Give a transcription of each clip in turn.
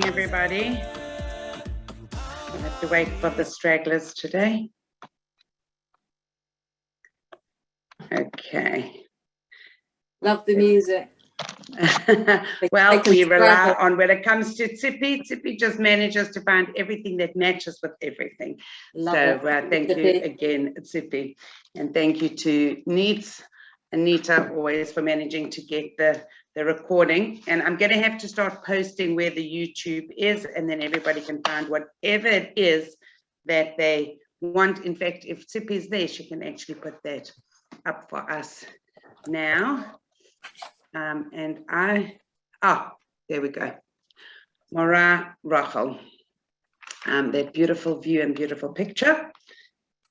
Everybody, I have to wait for the stragglers today. Okay. Love the music. Well, we rely on, when it comes to Tsipi just manages to find everything that matches with everything. Thank you again, Tsipi. And thank you to Anita, always for managing to get the recording. And I'm going to have to start posting where the YouTube is, and then everybody can find whatever it is that they want. In fact, if Tsipi is there, she can actually put that up for us now. There we go. Mora Rochel. That beautiful view and beautiful picture.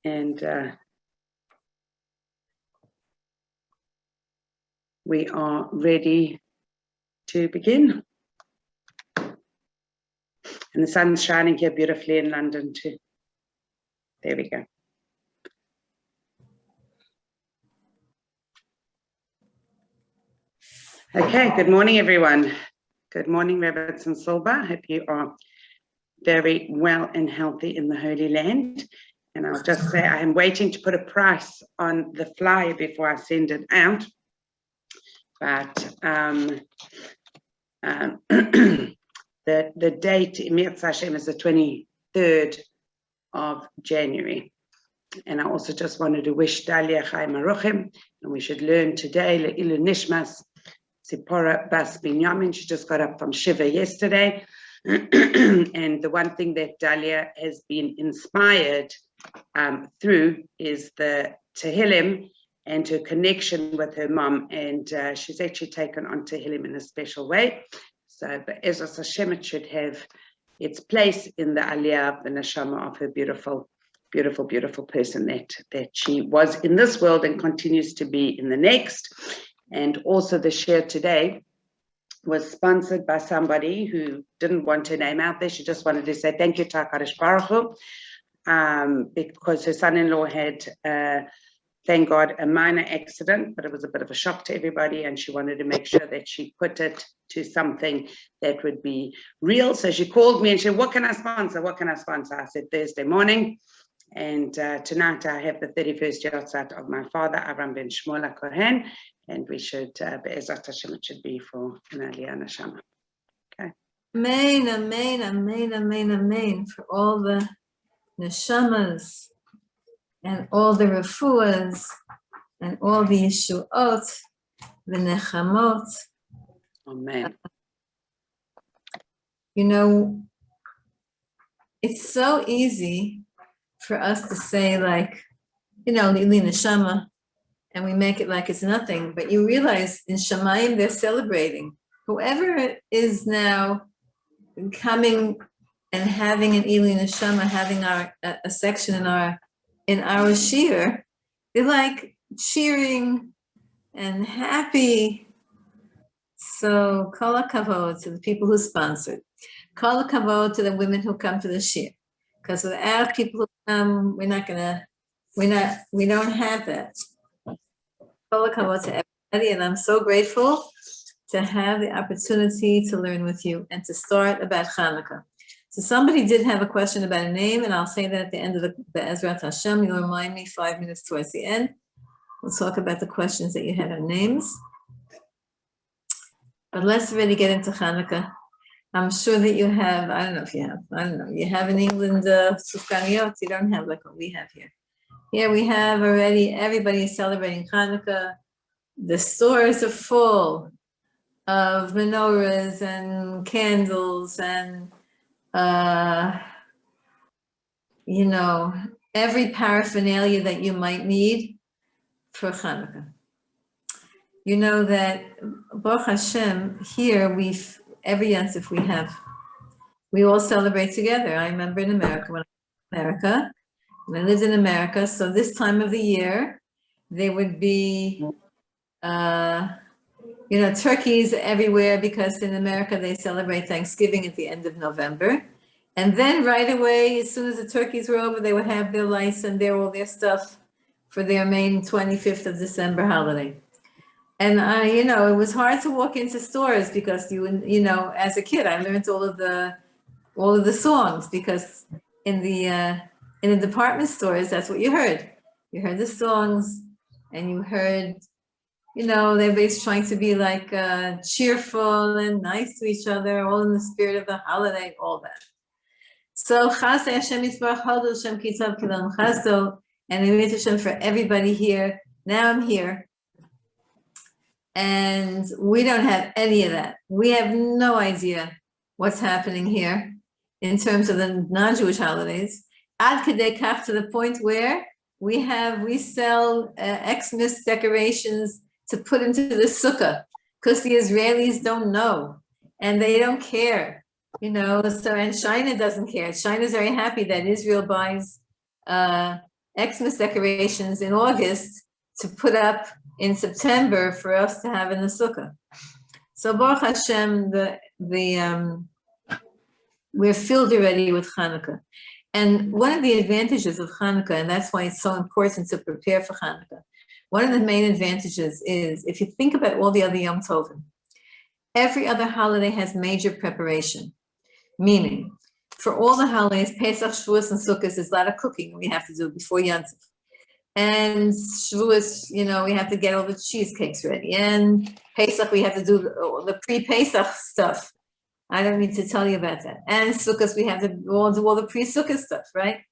And we are ready to begin. And the sun's shining here beautifully in London too. There we go. Okay, good morning, everyone. Good morning, Rebbetzen Silber. Hope you are very well and healthy in the Holy Land. And I'll just say I am waiting to put a price on the flyer before I send it out. But the date, Mir Hashem, is the 23rd of January. And I also just wanted to wish Dalia Chaim Aruchim, and we should learn today Le'ilu Nishmas Sipora Bas Binyamin. She just got up from Shiva yesterday. And the one thing that Dalia has been inspired through is the Tehillim and her connection with her mom. And she's actually taken on Tehillim in a special way. So, but Ezras Hashem, it should have its place in the Aliyah of the Neshama of her beautiful, beautiful, beautiful person that she was in this world and continues to be in the next. And also the share today was sponsored by somebody who didn't want her name out there. She just wanted to say thank you to HaKadosh Baruch Hu, because her son-in-law had, thank God, a minor accident, but it was a bit of a shock to everybody, and she wanted to make sure that she put it to something that would be real. So she called me and she said, what can I sponsor? What can I sponsor? I said, Thursday morning. And tonight I have the 31st Yortzat of my father, Avram ben Shmuel Kohen, and we should, Be'ezrat Hashem, it should be for an Aliyah Neshama. Okay. Amen, amen, amen, amen, amen, for all the neshamas and all the refuahs and all the yeshuot, the nechamot. Amen. You know, it's so easy for us to say, like, you know, Lili Neshama, and we make it like it's nothing, but you realize in Shamayim they're celebrating. Whoever is now coming and having an Ili Neshama, having a section in our shir, they're like cheering and happy. So kol hakavod to the people who sponsored. Kol hakavod to the women who come to the shir. Because without people who come, we don't have that. Kol hakavod to everybody, and I'm so grateful to have the opportunity to learn with you and to start about Chanuka. So somebody did have a question about a name, and I'll say that at the end of the Ezrat Hashem. You'll remind me 5 minutes towards the end. We'll talk about the questions that you had on names. But let's really get into Chanuka. I'm sure that you have, I don't know, you have in England Sufganiyot, you don't have like what we have here. Here we have already, everybody is celebrating Chanuka. The stores are full of menorahs and candles and, you know, every paraphernalia that you might need for Chanuka. You know that Baruch Hashem, here every Yontif we all celebrate together. I remember in America, when I lived in America, so this time of the year, there would be, you know, turkeys everywhere, because in America they celebrate Thanksgiving at the end of November. And then right away, as soon as the turkeys were over, they would have their lights and all their stuff for their main 25th of December holiday. And it was hard to walk into stores because as a kid, I learned all of the songs because in the department stores, that's what you heard. You heard the songs, and you heard, everybody's trying to be like cheerful and nice to each other, all in the spirit of the holiday, all that. So Chasei Hashem Yisbarach Hodel Hashem Kitzav Kilam Chasdo, and I invite Hashem for everybody here. Now I'm here. And we don't have any of that. We have no idea what's happening here in terms of the non-Jewish holidays. Ad Kedei Kach, to the point where we sell Xmas decorations to put into the sukkah because the Israelis don't know and they don't care, So, and China doesn't care. China's very happy that Israel buys Xmas decorations in August to put up in September for us to have in the sukkah. So Baruch Hashem, we're filled already with Chanuka. And one of the advantages of Chanuka, and that's why it's so important to prepare for Chanuka, one of the main advantages is, if you think about all the other Yom Tovim, every other holiday has major preparation. Meaning, for all the holidays, Pesach, Shavuos, and Sukkot, there's a lot of cooking we have to do before Yom Tov. And Shavuos, we have to get all the cheesecakes ready. And Pesach, we have to do the pre-Pesach stuff. I don't need to tell you about that. And Sukkot, we have to do all the pre-Sukkot stuff, right?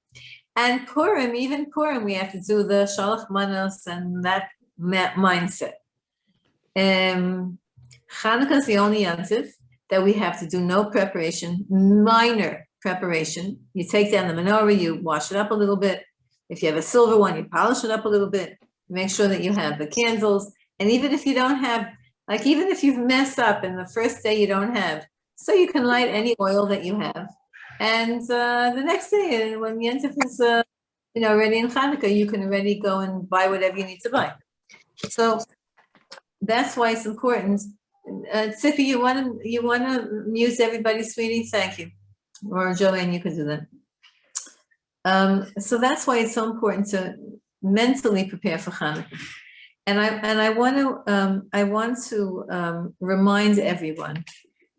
And Purim, even Purim, we have to do the Shalach Manos and that mindset. Chanukah is the only Yom Tov that we have to do no preparation, minor preparation. You take down the menorah, you wash it up a little bit. If you have a silver one, you polish it up a little bit. Make sure that you have the candles. And even if you don't have, even if you've messed up and the first day you don't have, so you can light any oil that you have. And the next day, when Yom Tov is, ready in Chanukah, you can already go and buy whatever you need to buy. So that's why it's important. Tzipi, you want to mute everybody, sweetie? Thank you. Or Joanne, you can do that. So that's why it's so important to mentally prepare for Hanukkah. And I want to remind everyone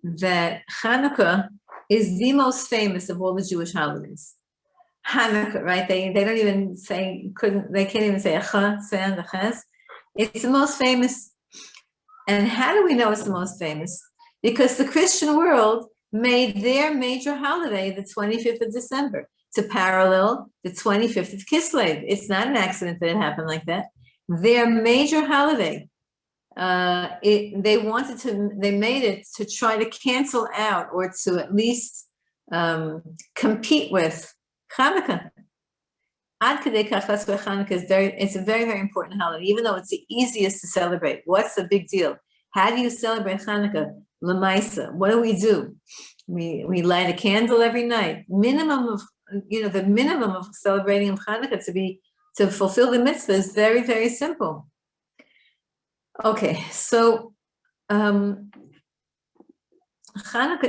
that Hanukkah is the most famous of all the Jewish holidays. Hanukkah, right? They don't even say, they can't even say Acha, San, Achaz. It's the most famous. And how do we know it's the most famous? Because the Christian world made their major holiday the 25th of December to parallel the 25th of Kislev. It's not an accident that it happened like that. Their major holiday, they made it to try to cancel out or to at least compete with Chanuka. Ad Kedei Kach, that's why Chanuka it's a very, very important holiday, even though it's the easiest to celebrate. What's the big deal? How do you celebrate Chanuka? L'maisa. What do? We light a candle every night. The minimum of celebrating Chanuka to fulfill the mitzvah is very, very simple. Okay, so Chanuka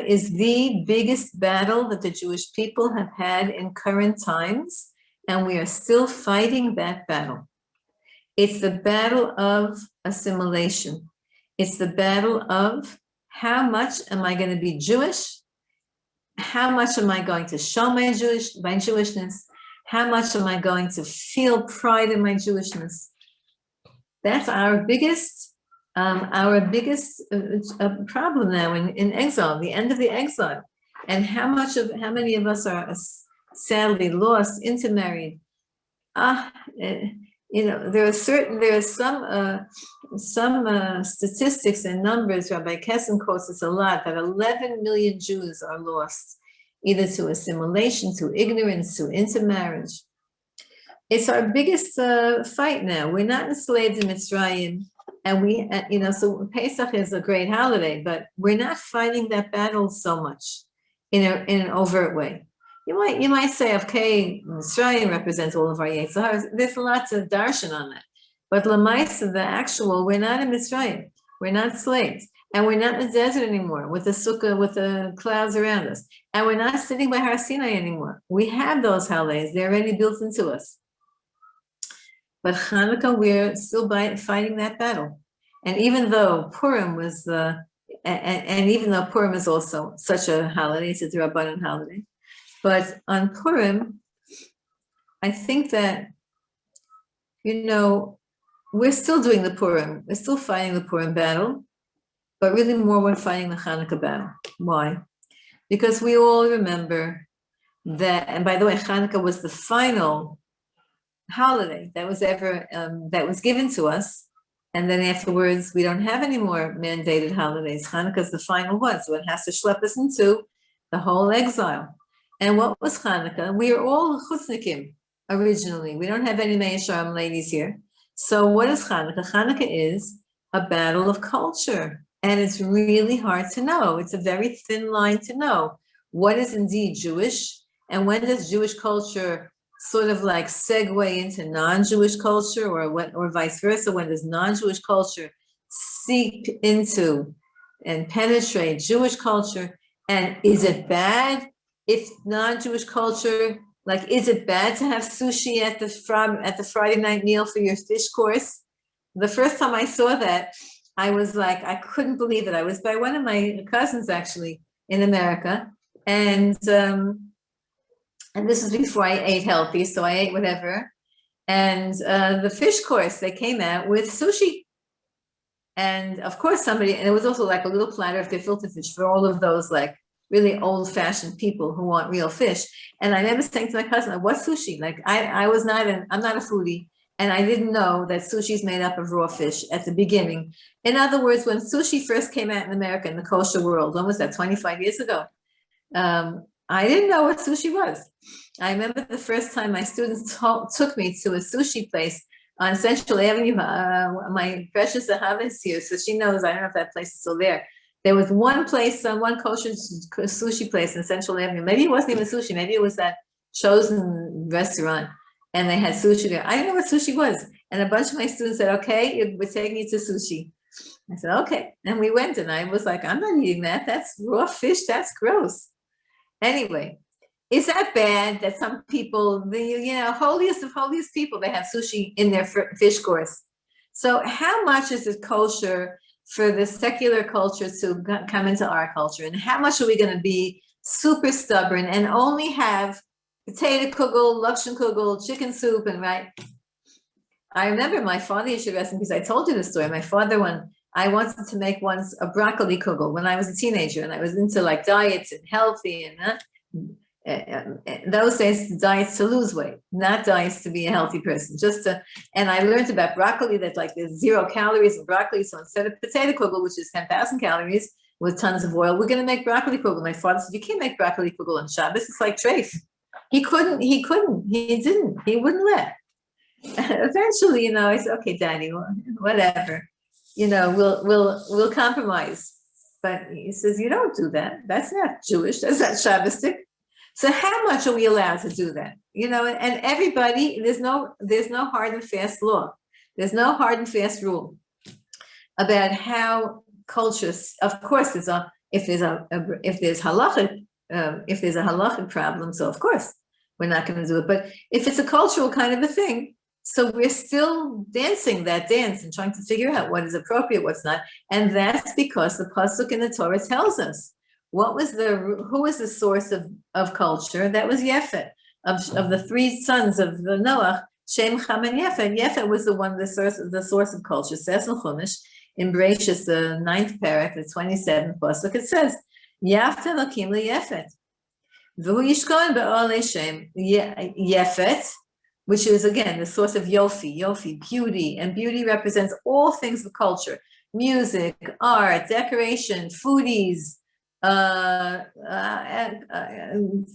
is the biggest battle that the Jewish people have had in current times, and we are still fighting that battle. It's the battle of assimilation. It's the battle of how much am I going to be Jewish? How much am I going to show my Jewishness? How much am I going to feel pride in my Jewishness? That's our biggest problem now in exile, the end of the exile, and how many of us are sadly lost, intermarried. There are some statistics and numbers. Rabbi Kessin quotes us a lot that 11 million Jews are lost, either to assimilation, to ignorance, to intermarriage. It's our biggest fight now. We're not enslaved in Mitzrayim, and so Pesach is a great holiday, but we're not fighting that battle so much in an overt way. You might say, okay, Mitzrayim represents all of our Yetzirahs. There's lots of darshan on that. But Lamaisa, the actual, we're not in Mitzrayim. We're not slaves. And we're not in the desert anymore with the sukkah, with the clouds around us. And we're not sitting by Har Sinai anymore. We have those holidays. They're already built into us. But Hanukkah, we're still fighting that battle. And even though Purim was and even though Purim is also such a holiday, it's a Rabbanan holiday, but on Purim, I think that, we're still doing the Purim. We're still fighting the Purim battle, but really more we're fighting the Chanuka battle. Why? Because we all remember that, and by the way, Chanuka was the final holiday that was ever that was given to us, and then afterwards we don't have any more mandated holidays. Hanukkah is the final one, so it has to schlep us into the whole exile. And what was Hanukkah? We are all chutznikim originally. We don't have any Meisharim ladies here. So what is Hanukkah? Hanukkah is a battle of culture, and it's really hard to know. It's a very thin line to know what is indeed Jewish, and when does Jewish culture sort of like segue into non-Jewish culture, or vice versa, when does non-Jewish culture seep into and penetrate Jewish culture? And is it bad if non-Jewish culture, like, is it bad to have sushi at the Friday night meal for your fish course? The first time I saw that, I was like, I couldn't believe it. I was by one of my cousins actually in America, and this was before I ate healthy, so I ate whatever. And the fish course, they came out with sushi. And of course and it was also like a little platter of gefilte fish for all of those like really old fashioned people who want real fish. And I remember saying to my cousin, what's sushi? Like I'm not a foodie. And I didn't know that sushi is made up of raw fish at the beginning. In other words, when sushi first came out in America in the kosher world, when was that, 25 years ago? I didn't know what sushi was. I remember the first time my students took me to a sushi place on Central Avenue. My precious Ahava is here, so she knows. I don't know if that place is still there. There was one place, one kosher sushi place in Central Avenue. Maybe it wasn't even sushi. Maybe it was that chosen restaurant, and they had sushi there. I didn't know what sushi was. And a bunch of my students said, okay, we're taking you to sushi. I said, okay. And we went, and I was like, I'm not eating that. That's raw fish. That's gross. Anyway, is that bad that some people, the holiest of holiest people, they have sushi in their fish course? So how much is it kosher for the secular culture to come into our culture? And how much are we going to be super stubborn and only have potato kugel, lakshan kugel, chicken soup, and right? I remember my father used to rest in peace. I told you the story. My father, when I wanted to make once a broccoli kugel when I was a teenager, and I was into like diets and healthy and those days diets to lose weight, not diets to be a healthy person. And I learned about broccoli that like there's 0 calories in broccoli. So instead of potato kugel, which is 10,000 calories with tons of oil, we're going to make broccoli kugel. My father said, you can't make broccoli kugel on Shabbos. It's like treif. He didn't, he wouldn't let. Eventually, I said, okay, Daddy, whatever. We'll compromise. But he says, you don't do that. That's not Jewish. That's not Shabbostic. So how much are we allowed to do that? And everybody, there's no hard and fast law. There's no hard and fast rule about how cultures. Of course, if there's a halachic problem, so of course we're not going to do it. But if it's a cultural kind of a thing, so we're still dancing that dance and trying to figure out what is appropriate, what's not. And that's because the pasuk in the Torah tells us who is the source of culture? That was Yefet. Of the 3 sons of the Noach, Shem, Ham, and Yefet. Yefet was the source of culture. Says in Chumash, in Bereshis, the 9th parak, the 27th pasuk, it says, Yafet Elokim leYefet. V'hu yishkon be'olei Shem. Yefet, which is again the source of yofi, beauty, and beauty represents all things of culture: music, art, decoration, foodies,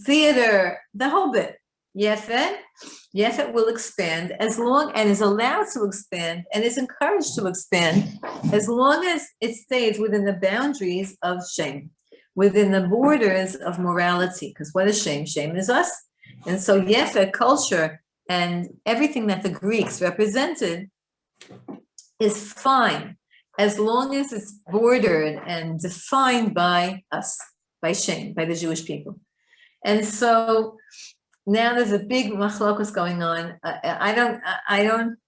theater, the whole bit. Yefet will expand as long and is allowed to expand and is encouraged to expand as long as it stays within the boundaries of Shem, within the borders of morality. Because what is Shem? Shem is us. And so Yefet, culture, and everything that the Greeks represented is fine as long as it's bordered and defined by us, by Shem, by the Jewish people. And so now there's a big machlokus going on. I don't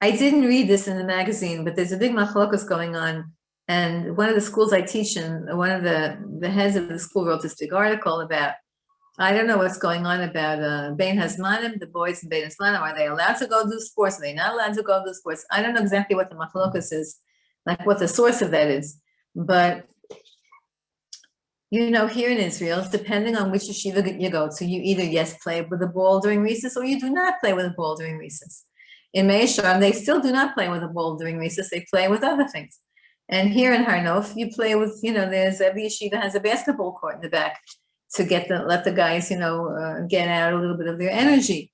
I didn't read this in the magazine, but there's a big machlokas going on. And one of the schools I teach in, one of the heads of the school wrote this big article about, I don't know what's going on about Bein Hazmanim, the boys in Bein Hazmanim. Are they allowed to go do sports? Are they not allowed to go do sports? I don't know exactly what the machlokas is, like what the source of that is. But, you know, here in Israel, depending on which yeshiva you go to, you either, yes, play with the ball during recess, or you do not play with the ball during recess. In Meishar, they still do not play with the ball during recess. They play with other things. And here in Harnof, you play with, you know, there's every yeshiva has a basketball court in the back to let the guys, you know, get out a little bit of their energy.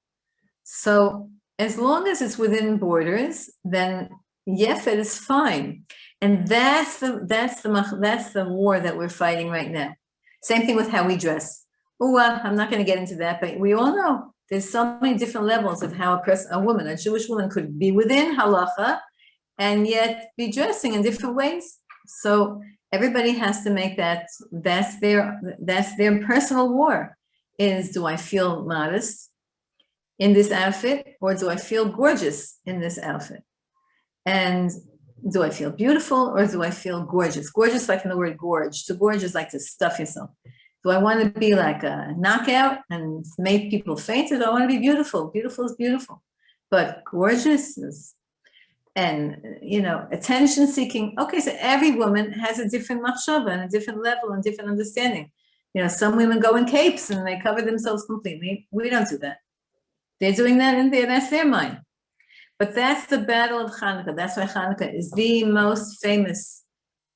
So as long as it's within borders, then Yefet is fine. And that's the war that we're fighting right now. Same thing with how we dress. Oh, well, I'm not going to get into that, but we all know there's so many different levels of how a woman, a Jewish woman, could be within halacha and yet be dressing in different ways. So everybody has to make that's their personal war. Is, do I feel modest in this outfit, or do I feel gorgeous in this outfit? And do I feel beautiful, or do I feel gorgeous? Gorgeous, like in the word gorge. To gorge is like to stuff yourself. Do I want to be like a knockout and make people faint, or do I want to be beautiful? Beautiful is beautiful, but gorgeous is, and, you know, attention seeking. Okay, so every woman has a different machshava and a different level and different understanding. You know, some women go in capes and they cover themselves completely. We don't do that. They're doing that in there, that's their mind. But that's the battle of Chanuka. That's why Chanuka is the most famous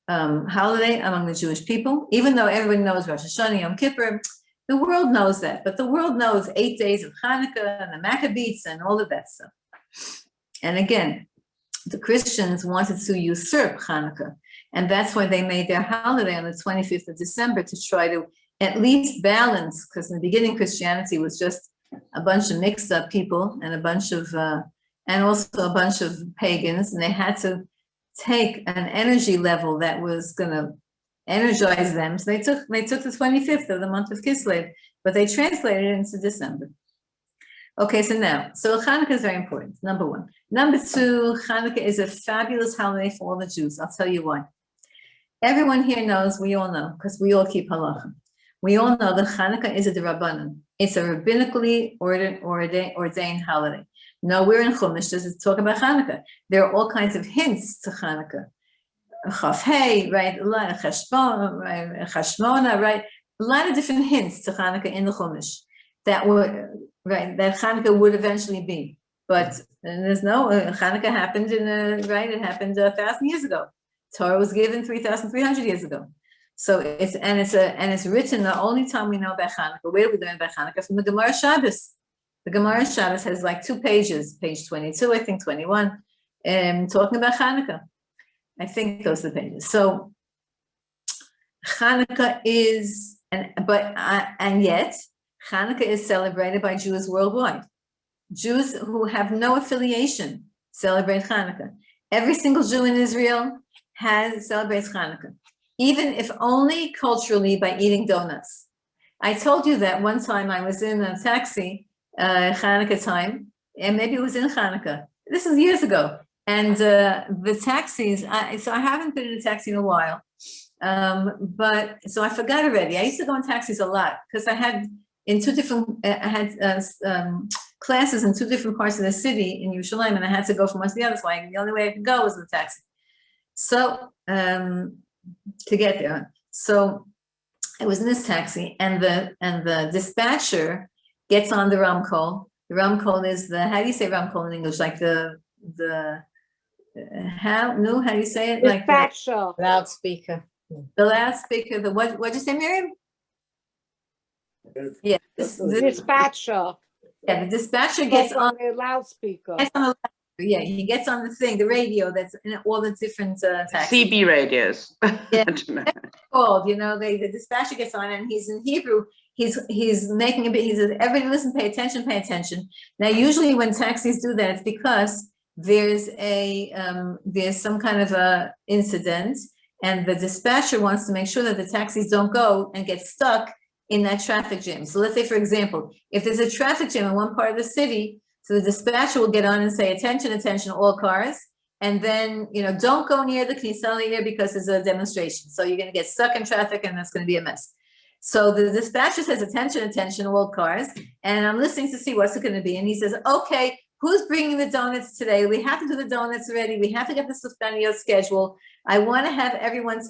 holiday among the Jewish people. Even though everyone knows Rosh Hashanah, Yom Kippur, the world knows that. But the world knows 8 days of Chanuka and the Maccabees and all of that stuff. And again, the Christians wanted to usurp Chanuka. And that's why they made their holiday on the 25th of December, to try to at least balance, because in the beginning Christianity was just a bunch of mixed up people and a bunch of and also a bunch of pagans, and they had to take an energy level that was going to energize them. So they took the 25th of the month of Kislev, but they translated it into December. Okay, so Chanukah is very important, number one. Number two, Chanukah is a fabulous holiday for all the Jews. I'll tell you why. Everyone here knows, we all know, because we all keep halacha. We all know that Chanukah is a d'Rabbanan. It's a rabbinically ordained holiday. Nowhere in Chumash does it talk about Chanukah. There are all kinds of hints to Chanukah. Chaf Hey, right? A lot of Chashmona, right? A lot of different hints to Chanukah in the Chumash that Chanukah would eventually be. But there's no Chanukah happened it happened 1,000 years ago. Torah was given 3,300 years ago. So it's written. The only time we know about Chanukah, where do we learn about Chanukah? From the Gemara Shabbos. The Gemara Shabbos has like 2 pages, page 22, I think 21, talking about Chanukah. I think those are the pages. So Chanukah is, and yet Chanukah is celebrated by Jews worldwide. Jews who have no affiliation celebrate Chanukah. Every single Jew in Israel celebrates Chanukah, even if only culturally by eating donuts. I told you that one time I was in a taxi, Chanukah time, and maybe it was in Chanukah. This is years ago. And the taxis, so I haven't been in a taxi in a while, but so I forgot already. I used to go in taxis a lot because I had classes in 2 different parts of the city in Yerushalayim, and I had to go from one to the other. So the only way I could go was in the taxi. So to get there, so I was in this taxi, and the dispatcher gets on the Ramkol. The Ramkol is how do you say Ramkol in English? Like how do you say it? Like dispatcher. Loudspeaker. The loudspeaker. What'd you say, Miriam? Yeah, Dispatcher. Yeah, the dispatcher gets on the loudspeaker. Yeah, he gets on the thing, the radio that's in all the different taxis. CB radios. Yeah, called. The dispatcher gets on, and he's in Hebrew. He's making a bit. He says, "Everybody, listen, pay attention, pay attention." Now, usually when taxis do that, it's because there's some kind of a incident, and the dispatcher wants to make sure that the taxis don't go and get stuck in that traffic jam. So let's say, for example, if there's a traffic jam in one part of the city, So the dispatcher will get on and say, attention, attention, all cars. And then, don't go near the Knisali here because there's a demonstration. So you're going to get stuck in traffic and that's going to be a mess. So the dispatcher says, attention, attention, all cars. And I'm listening to see what's it going to be. And he says, okay, who's bringing the donuts today? We have to do the donuts ready. We have to get the Sufganiyot schedule. I want to have everyone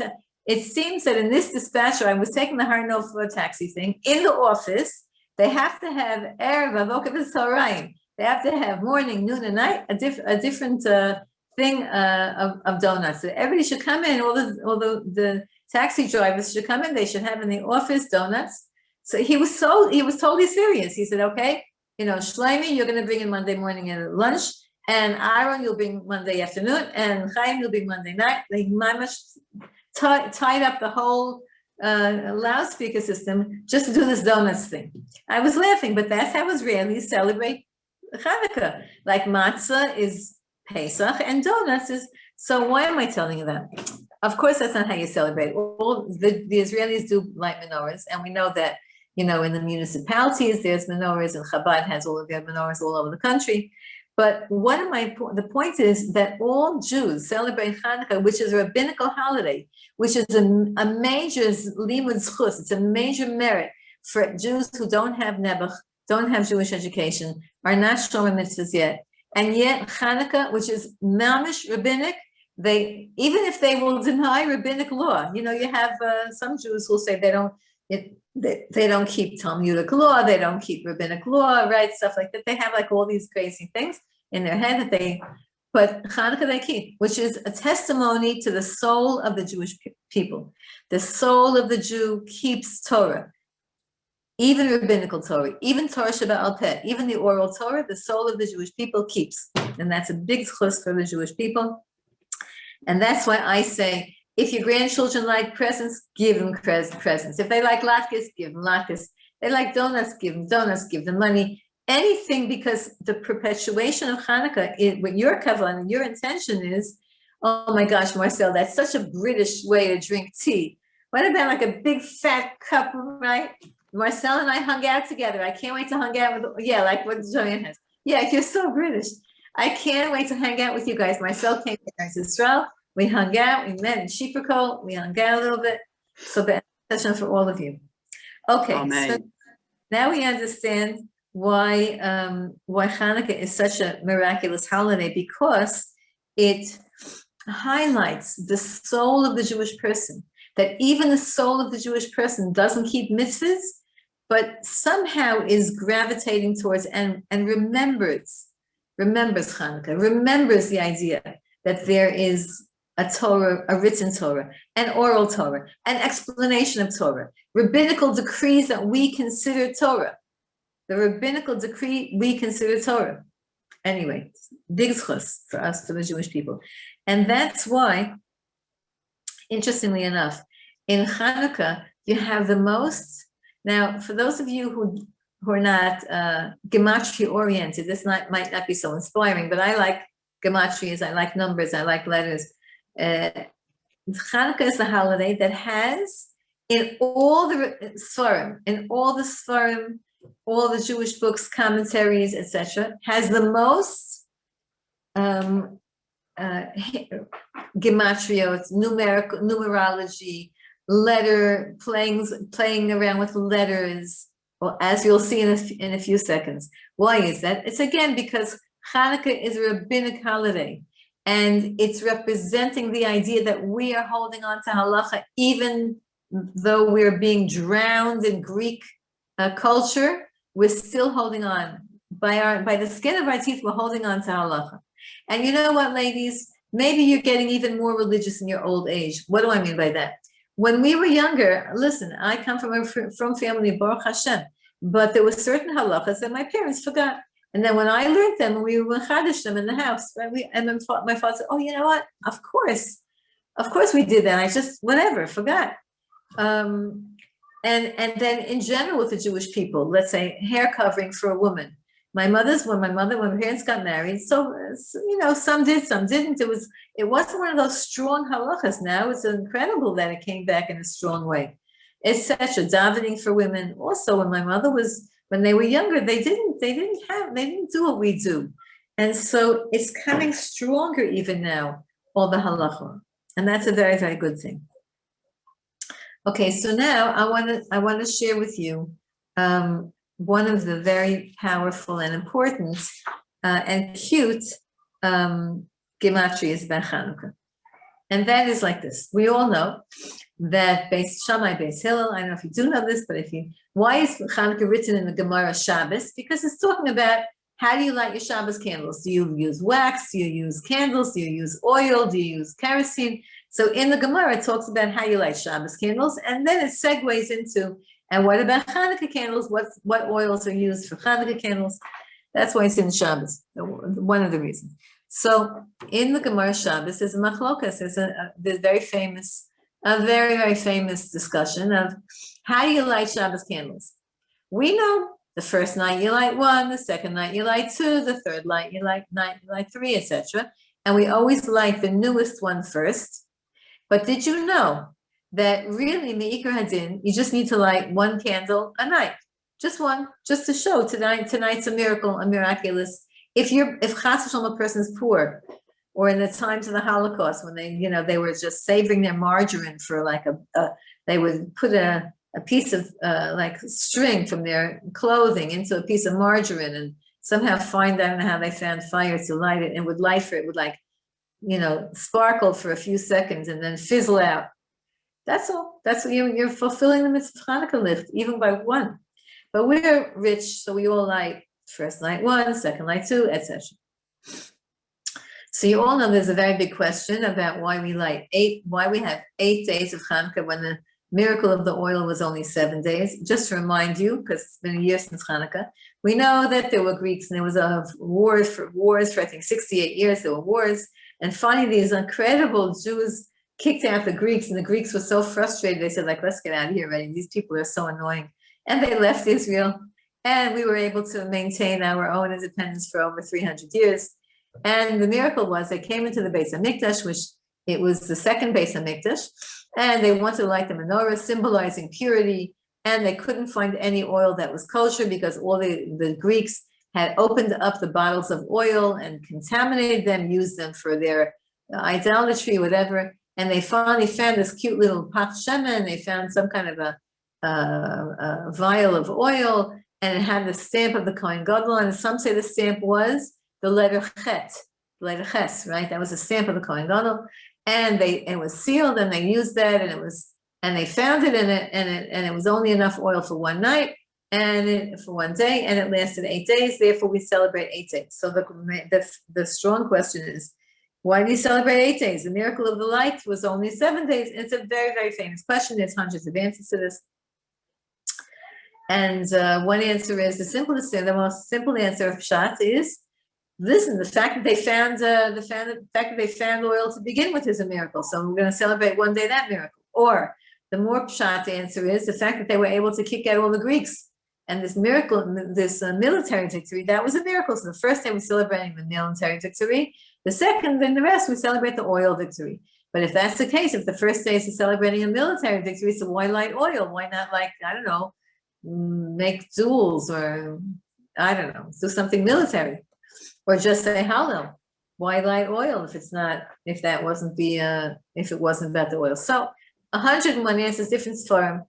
it seems that in this dispatcher, I was taking the Harno for a taxi thing in the office. They have to have Erev Avokav Tzahorayim. They have to have morning, noon, and night, a different thing of donuts. So everybody should come in. All the taxi drivers should come in. They should have in the office donuts. So he was totally serious. He said, okay, Shlomi, you're going to bring in Monday morning and lunch, and Aaron, you'll bring Monday afternoon, and Chaim, you'll bring Monday night. They much tied up the whole loudspeaker system just to do this donuts thing. I was laughing, but that's how Israelis celebrate Chanuka. Like matzah is Pesach and donuts is, so why am I telling you that? Of course, that's not how you celebrate. All the Israelis do light menorahs, and we know that, in the municipalities, there's menorahs, and Chabad has all of their menorahs all over the country. But the point is that all Jews celebrate Chanuka, which is a rabbinical holiday, which is a major limud zchus. It's a major merit for Jews who don't have nebuch, don't have Jewish education, are not shomer mitzvahs yet. And yet Chanuka, which is mamish rabbinic, even if they will deny rabbinic law, you have some Jews who say they don't keep Talmudic law, they don't keep rabbinic law, right? Stuff like that. They have like all these crazy things in their head but Chanukah they keep, which is a testimony to the soul of the Jewish people. The soul of the Jew keeps Torah, even rabbinical Torah, even Torah Sheba'al Peh, even the oral Torah, the soul of the Jewish people keeps. And that's a big zchus for the Jewish people. And that's why I say, if your grandchildren like presents, give them presents. If they like latkes, give them latkes. They like donuts, give them donuts, give them money. Anything, because the perpetuation of Chanukah, what your kavanah and your intention is, oh my gosh, Marcel, that's such a British way to drink tea. What about like a big fat cup, right? Marcel and I hung out together. I can't wait to hang out with, like what Joanne has. Yeah, you're so British. I can't wait to hang out with you guys. Marcel came to Eretz Yisrael. We hung out, we met in Shiprako, we hung out a little bit. So the session for all of you. Okay, so now we understand why Chanukah is such a miraculous holiday, because it highlights the soul of the Jewish person, that even the soul of the Jewish person doesn't keep mitzvahs, but somehow is gravitating towards and remembers Chanukah, remembers the idea that there is a Torah, a written Torah, an oral Torah, an explanation of Torah, rabbinical decrees that we consider Torah. The rabbinical decree we consider Torah. Anyway, big zchus for us, for the Jewish people. And that's why, interestingly enough, in Chanukah, you have the most, now for those of you who are not gematria oriented, this might not be so inspiring, but I like gematrias, I like numbers, I like letters. Chanukah is the holiday that has in all the Sfarim, all the Jewish books, commentaries, etc., has the most gematriot, numerology, letter playing around with letters, well, as you'll see in a few seconds. Why is that? It's again because Chanukah is a rabbinic holiday, and it's representing the idea that we are holding on to halacha, even though we're being drowned in Greek culture. We're still holding on by the skin of our teeth. We're holding on to halacha. And you know what, ladies? Maybe you're getting even more religious in your old age. What do I mean by that? When we were younger, listen, I come from family, Baruch Hashem, but there were certain halachas that my parents forgot. And then when I learned them, we would chadish them in the house. Right? And then my father said, oh, you know what? Of course we did that. I just, forgot. And then in general with the Jewish people, let's say hair covering for a woman. When my parents got married, so some did, some didn't. It wasn't one of those strong halachas. Now it's incredible that it came back in a strong way. etc. Davening for women. Also, when my mother when they were younger, they didn't do what we do. And so it's coming stronger even now, all the halacha. And that's a very, very good thing. Okay, so now I want to share with you one of the very powerful and important and cute gematrias about Chanuka. And that is like this. We all know that Beis Shammai, Beis Hillel, I don't know if you do know this, but why is Chanuka written in the Gemara Shabbos? Because it's talking about how do you light your Shabbos candles? Do you use wax? Do you use candles? Do you use oil? Do you use kerosene? So in the Gemara, it talks about how you light Shabbos candles, and then it segues into, and what about Chanuka candles? What oils are used for Chanuka candles? That's why it's in Shabbos, one of the reasons. So in the Gemara Shabbos, there's a machlokas, there's a very, very famous discussion of how do you light Shabbos candles? We know the first night you light one, the second night you light two, the third night you light three, etc. And we always light the newest one first. But did you know that really in the Ikar Hadin, you just need to light one candle a night? Just one, just to show tonight's a miracle, a miraculous. If Chas v'Shalom a person's poor, or in the times of the Holocaust when they were just saving their margarine for they would put a piece of like string from their clothing into a piece of margarine and somehow find, I don't know how they found fire to light it, and would light for it would sparkle for a few seconds and then fizzle out. That's all. That's what you're fulfilling the mitzvah Chanukah licht, even by one. But we're rich, so we all light first night one, second night two, etc. So you all know there's a very big question about why we have 8 days of Chanukah when the miracle of the oil was only 7 days. Just to remind you, because it's been a year since Chanukah, we know that there were Greeks and there was wars for I think 68 years. There were wars, and finally these incredible Jews kicked out the Greeks, and the Greeks were so frustrated. They said, let's get out of here already. These people are so annoying, and they left Israel, and we were able to maintain our own independence for over 300 years. And the miracle was they came into the Beis HaMikdash, which it was the second Beis HaMikdash, and they wanted to light the menorah, symbolizing purity, and they couldn't find any oil that was kosher because all the Greeks had opened up the bottles of oil and contaminated them, used them for their idolatry, whatever. And they finally found this cute little pach shema, and they found some kind of a vial of oil, and it had the stamp of the Kohen Gadol, and some say the stamp was the letter Chet, letter Ches, right? That was the stamp of the Kohen Gadol, and it was sealed, and they used that, and they found it in it, and it was only enough oil for one night, for one day, and it lasted 8 days. Therefore, we celebrate 8 days. So the strong question is, why do you celebrate 8 days? The miracle of the light was only 7 days. It's a very, very famous question. There's hundreds of answers to this. And one answer is the most simple answer of Pshat is, listen, the fact that they found oil to begin with is a miracle. So we're going to celebrate one day that miracle. Or the more Pshat answer is the fact that they were able to kick out all the Greeks. And this miracle, this military victory, that was a miracle. So the first day we're celebrating the military victory. The second, then the rest, we celebrate the oil victory. But if that's the case, if the first day is celebrating a military victory, so why light oil? Why not, make jewels, or do something military, or just say Hallel? Why light oil if it wasn't about the oil? So 101 answers, different form.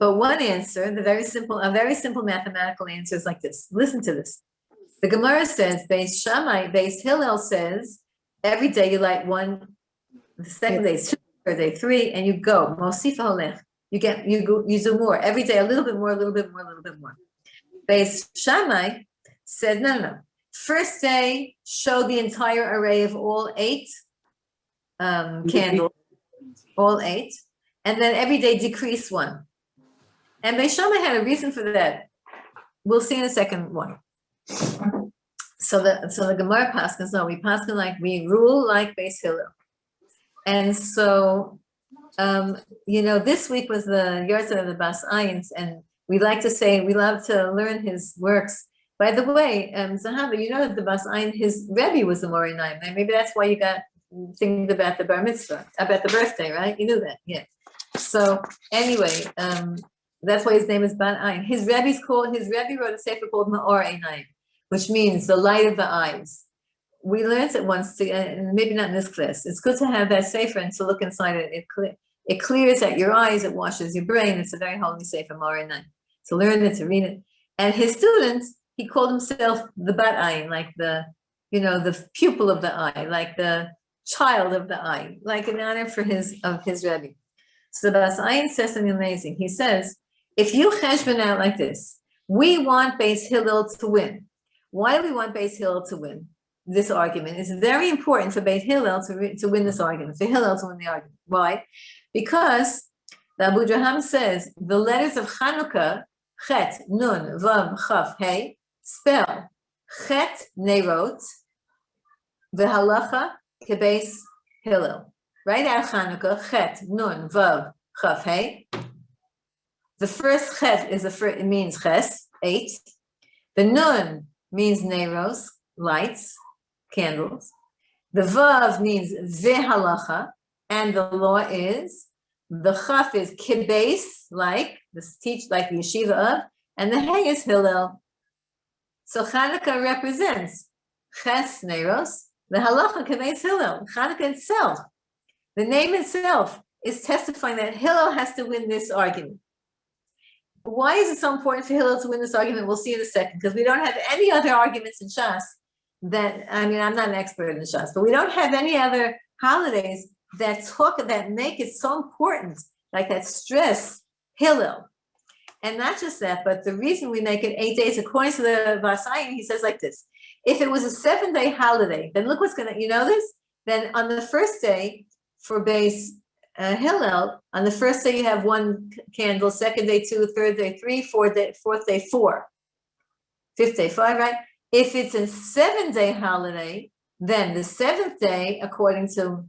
But one answer, a very simple mathematical answer is like this. Listen to this. The Gemara says, Beis Hillel says, every day you light one, the second day is 2, third day 3, and you go. Mosif holech. You do more. Every day a little bit more, a little bit more, a little bit more. Beis Shammai said, no. First day, show the entire array of all 8 candles, all 8, and then every day decrease 1. And Beis Shammai had a reason for that. We'll see in a second why. So the Gemara paskins, no, we rule like Beis Hillel. And so, this week was the Yahrzeit of the Bas Ayin, and we love to learn his works. By the way, Zahava, you know that the Bas Ayin, his Rebbe was the Mori Naim. Maybe that's why you got thinking about the Bar Mitzvah, about the birthday, right? You knew that, yeah. So anyway, that's why his name is Ban Ayin. His Rebbe wrote a sefer called Ma'or Einayim, which means the light of the eyes. We learned it once, and maybe not in this class. It's good to have that sefer and to look inside it. It clears out your eyes, it washes your brain. It's a very holy sefer, Ma'or Einayim. To learn it, to read it. And his students, he called himself the Bat Ayin, like the pupil of the eye, like the child of the eye, like an honor for his Rebbe. So the Bas Ayin says something amazing. He says, if you cheshbon out like this, we want Beis Hillel to win. Why do we want Beis Hillel to win this argument? It's very important for Beis Hillel to win this argument, for Hillel to win the argument. Why? Because the Abu Draham says the letters of Chanuka, Chet, Nun, Vav, Chaf, Hey, spell Chet, Nerot, V'halacha, Kebeis Hillel. Right out of Chanuka, Chet, Nun, Vav, Chaf, Hey. The first Chet it means Ches, 8. The Nun means Neros, lights, candles. The Vav means V'halacha, and the law is. The Chaf is Kebeis, like the yeshiva of, and the Hey is Hillel. So Chanuka represents Ches, Neros, the Halacha, Kebeis Hillel. Chanuka itself, the name itself, is testifying that Hillel has to win this argument. Why is it so important for Hillel to win this argument? We'll see in a second, because we don't have any other arguments in Shas I'm not an expert in Shas, but we don't have any other holidays that make it so important, like that stress Hillel. And not just that, but the reason we make it 8 days, according to the Bas Ayin, he says like this: if it was a 7-day holiday, then look what's this? Then on the first day for Beis Hillel, on the first day you have 1 candle, second day 2, third day 3, fourth day 4, fifth day 5, right? If it's a 7-day holiday, then the 7th day, according to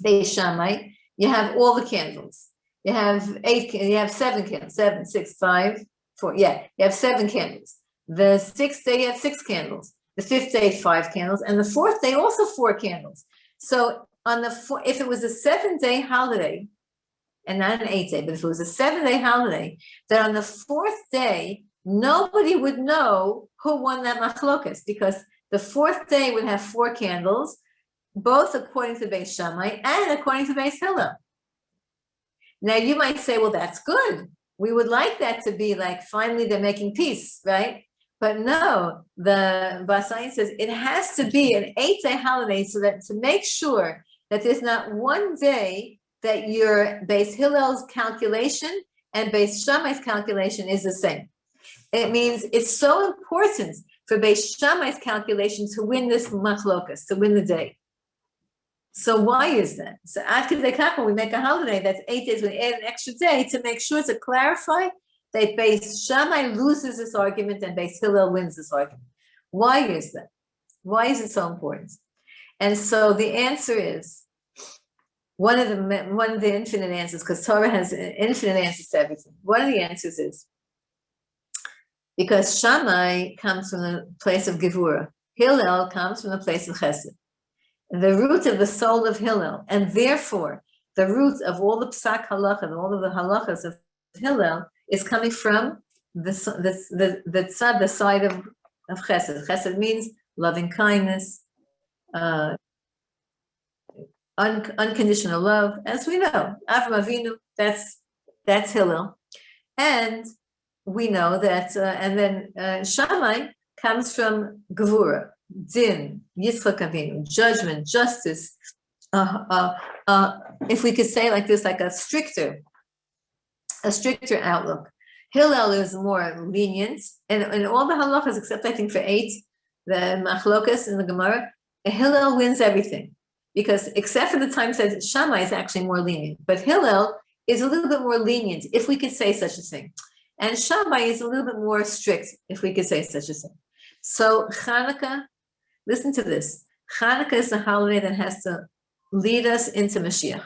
Beis Shammai, you have all the candles. You have 7 candles, 7, 6, 5, 4. Yeah, you have 7 candles. The 6th day, you have 6 candles. The 5th day, 5 candles. And the 4th day, also 4 candles. So if it was a 7-day holiday, and not an 8-day, but if it was a 7-day holiday, then on the 4th day, nobody would know who won that machlokas, because the 4th day would have 4 candles, both according to Beis Shammai and according to Beis Hillel. Now you might say, well, that's good. We would like that to be like, finally they're making peace, right? But no, the Bas Ayin says it has to be an 8-day holiday, so that to make sure that there's not one day that your Beis Hillel's calculation and Beis Shammai's calculation is the same. It means it's so important for Beis Shammai's calculation to win this machlokas, to win the day. So why is that? So after the kach, when we make a holiday that's 8 days, we add an extra day to make sure to clarify that Beis Shammai loses this argument and Beis Hillel wins this argument. Why is that? Why is it so important? And so the answer is one of the infinite answers, because Torah has infinite answers to everything. One of the answers is because Shammai comes from the place of Gevura, Hillel comes from the place of Chesed. The root of the soul of Hillel, and therefore the root of all the psak halacha and all of the halachas of Hillel is coming from the side of Chesed. Chesed means loving kindness, unconditional love, as we know. Avraham Avinu, that's Hillel, and we know that. And then Shammai comes from Gevura. Din, Yitzchak Avinu, judgment, justice. If we could say like this, like a stricter outlook. Hillel is more lenient, and all the halachas, except I think for 8, the machlokas in the Gemara, Hillel wins everything, because except for the times that Shammai is actually more lenient, but Hillel is a little bit more lenient, if we could say such a thing, and Shammai is a little bit more strict, if we could say such a thing. So Chanuka. Listen to this. Chanuka is a holiday that has to lead us into Mashiach.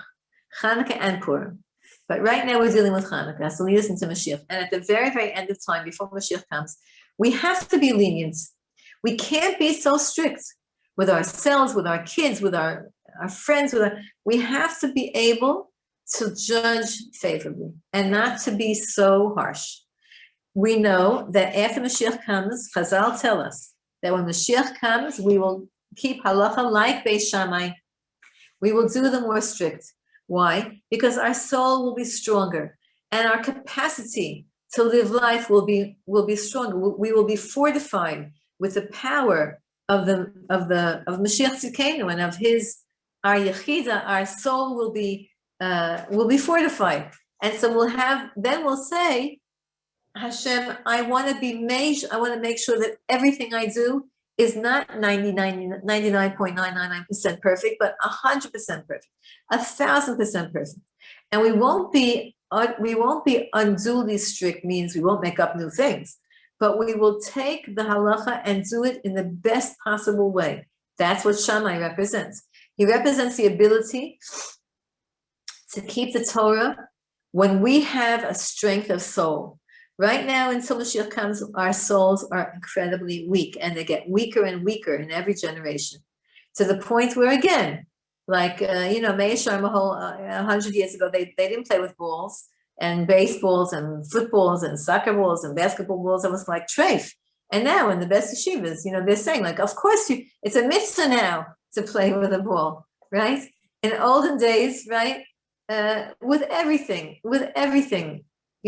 Chanuka and Purim. But right now we're dealing with Chanuka. It has to lead us into Mashiach. And at the very, very end of time, before Mashiach comes, we have to be lenient. We can't be so strict with ourselves, with our kids, with our friends. We have to be able to judge favorably and not to be so harsh. We know that after Mashiach comes, Chazal tell us that when Mashiach comes, we will keep halacha like Beis Shammai. We will do them more strict. Why? Because our soul will be stronger and our capacity to live life will be stronger. We will be fortified with the power of Mashiach Tzidkenu and of our Yechida. Our soul will be fortified, and so we'll say, Hashem, I want to make sure that everything I do is not 99.999% perfect, but 100% perfect, 1,000% perfect. And we won't be unduly strict, means we won't make up new things, but we will take the halacha and do it in the best possible way. That's what Shammai represents. He represents the ability to keep the Torah when we have a strength of soul. Right now, until Mashiach comes, our souls are incredibly weak, and they get weaker and weaker in every generation, to the point where, again, like, Meir Sharma 100 years ago, they didn't play with balls and baseballs and footballs and soccer balls and basketball balls. It was like treif. And now in the best yeshivas, they're saying, like, of course, it's a mitzvah now to play with a ball, right? In olden days, right, with everything, in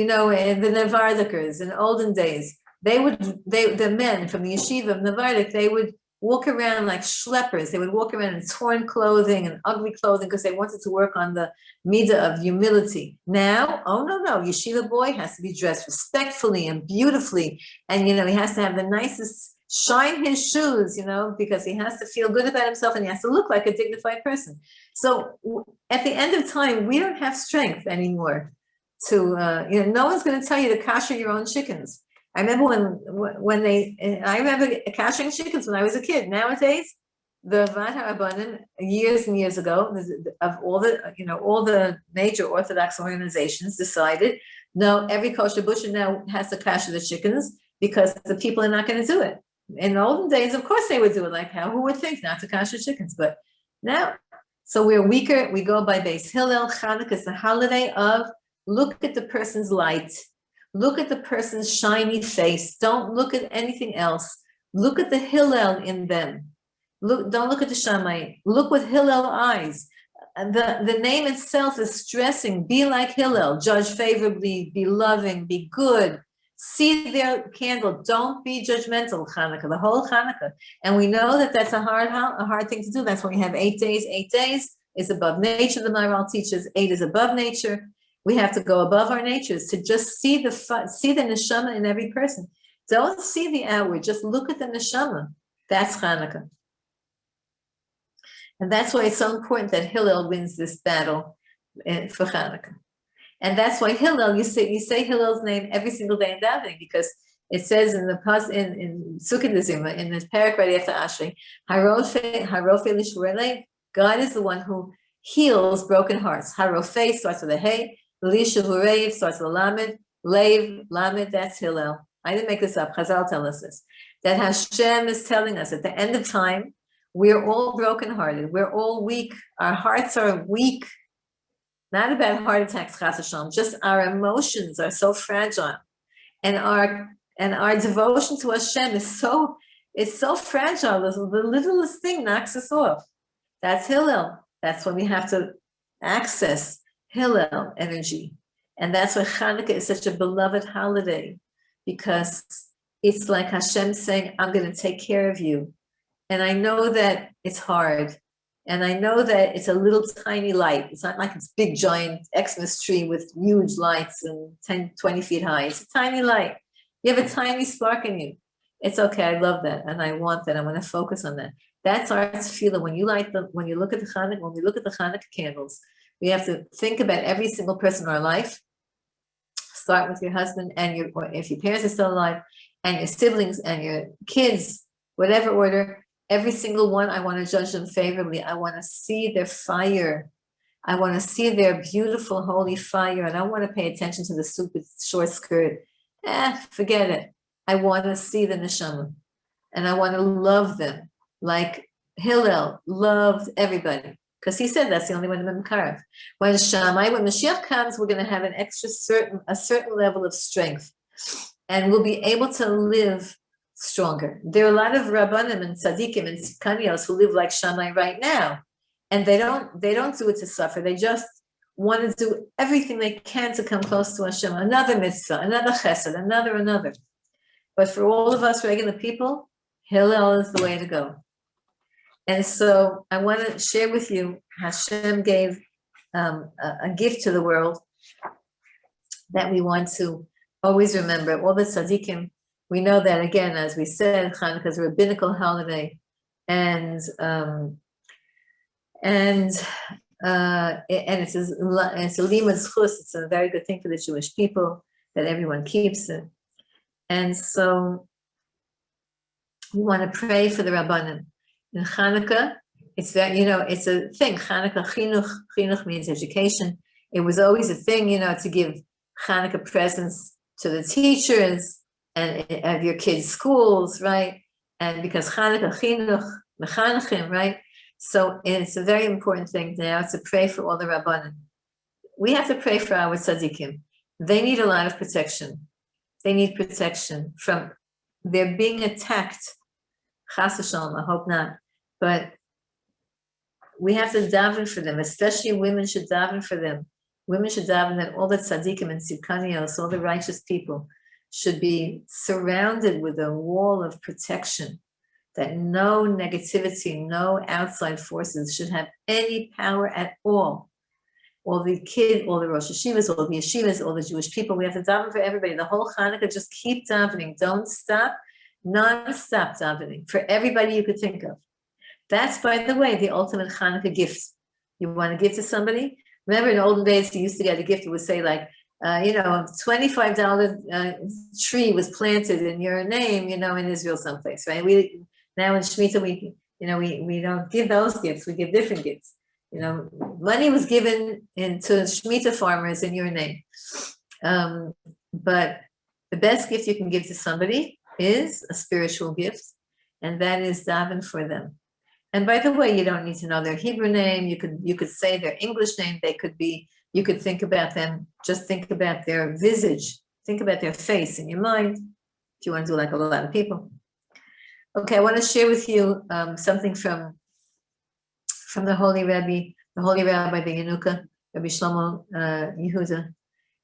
the Nevardikers in olden days, the men from the yeshiva of Nevardik, they would walk around like schleppers. They would walk around in torn clothing and ugly clothing because they wanted to work on the midah of humility. Now, oh no, yeshiva boy has to be dressed respectfully and beautifully, and he has to have the nicest, shine his shoes, because he has to feel good about himself and he has to look like a dignified person. So at the end of time, we don't have strength anymore to, no one's going to tell you to kasher your own chickens. I remember I remember kashering chickens when I was a kid. Nowadays, the Vat HaRabbanim, years and years ago, of all the major Orthodox organizations decided, no, every kosher butcher now has to kasher the chickens because the people are not going to do it. In the olden days, of course, they would do it. Like, who would think not to kasher chickens? But now, so we're weaker. We go by Beis Hillel. Chanuka is the holiday of look at the person's light. Look at the person's shiny face. Don't look at anything else. Look at the Hillel in them. Don't look at the Shammai. Look with Hillel eyes. The name itself is stressing, be like Hillel, judge favorably, be loving, be good. See their candle. Don't be judgmental, Chanukah, the whole Chanukah. And we know that that's a hard thing to do. That's why we have 8 days. 8 days is above nature, the Maharal teaches. 8 is above nature. We have to go above our natures to just see the neshama in every person. Don't see the outward, just look at the neshama. That's Chanukah. And that's why it's so important that Hillel wins this battle for Chanukah. And that's why Hillel, you say Hillel's name every single day in davening, because it says in Sukkot Zima, in the parak right after Ashrei, Harofe Lishurele, God is the one who heals broken hearts. Harofe starts with a hey, Lisha Hureyev starts with a lamed, lamed, that's Hillel. I didn't make this up. Chazal tell us this. That Hashem is telling us at the end of time, we're all brokenhearted. We're all weak. Our hearts are weak. Not about heart attacks, chas v'shalom, just our emotions are so fragile. And our devotion to Hashem is so fragile. The littlest thing knocks us off. That's Hillel. That's when we have to access Hillel energy. And that's why Chanukah is such a beloved holiday, because it's like Hashem saying, I'm going to take care of you. And I know that it's hard. And I know that it's a little tiny light. It's not like it's big, giant Xmas tree with huge lights and 10, 20 feet high. It's a tiny light. You have a tiny spark in you. It's okay. I love that. And I want that. I want to focus on that. That's our feeling. When you look at the Chanukah, when we look at the Chanukah candles, we have to think about every single person in our life. Start with your husband and or if your parents are still alive, and your siblings and your kids, whatever order, every single one, I want to judge them favorably. I want to see their fire. I want to see their beautiful, holy fire. And I want to pay attention to the stupid short skirt. Forget it. I want to see the neshama. And I want to love them like Hillel loved everybody. because he said that's the only one to be Mekarev. When Mashiach comes, we're going to have a certain level of strength, and we'll be able to live stronger. There are a lot of Rabbanim and Tzaddikim and Tzidkanios who live like Shammai right now, and they don't do it to suffer. They just want to do everything they can to come close to Hashem. Another mitzvah, another chesed, another. But for all of us regular people, Hillel is the way to go. And so I want to share with you, Hashem gave a gift to the world that we want to always remember. All the tzaddikim, we know that, again, as we said, Chanuka is a rabbinical holiday, and it's a limud zchus. It's a very good thing for the Jewish people that everyone keeps it. And so we want to pray for the Rabbanim. In Chanuka, it's that, it's a thing. Chanuka, chinuch means education. It was always a thing, to give Chanuka presents to the teachers and of your kids' schools, right? And because Chanuka, chinuch, mechanachim, right? So it's a very important thing now to pray for all the Rabbanim. We have to pray for our tzaddikim. They need a lot of protection. They need protection from their being attacked. Chas v'shalom, I hope not. But we have to daven for them, especially women should daven for them. Women should daven that all the tzaddikim and tzidkanios, all the righteous people, should be surrounded with a wall of protection, that no negativity, no outside forces should have any power at all. All the Rosh Hashivas, all the yeshivas, all the Jewish people, we have to daven for everybody. The whole Chanukah, just keep davening. Don't stop, non-stop davening for everybody you could think of. That's, by the way, the ultimate Chanukah gift. You want to give to somebody? Remember in olden days, you used to get a gift that would say like, a $25 tree was planted in your name, in Israel someplace, right? Now in Shemitah, we don't give those gifts, we give different gifts. Money was given to Shemitah farmers in your name. But the best gift you can give to somebody is a spiritual gift, and that is daven for them. And by the way, you don't need to know their Hebrew name. You could say their English name. You could think about them. Just think about their visage. Think about their face in your mind. If you want to do like a lot of people. Okay, I want to share with you something from the Holy Rebbe, the Holy Rabbi, the Chanuka, Rabbi Shlomo Yehuda.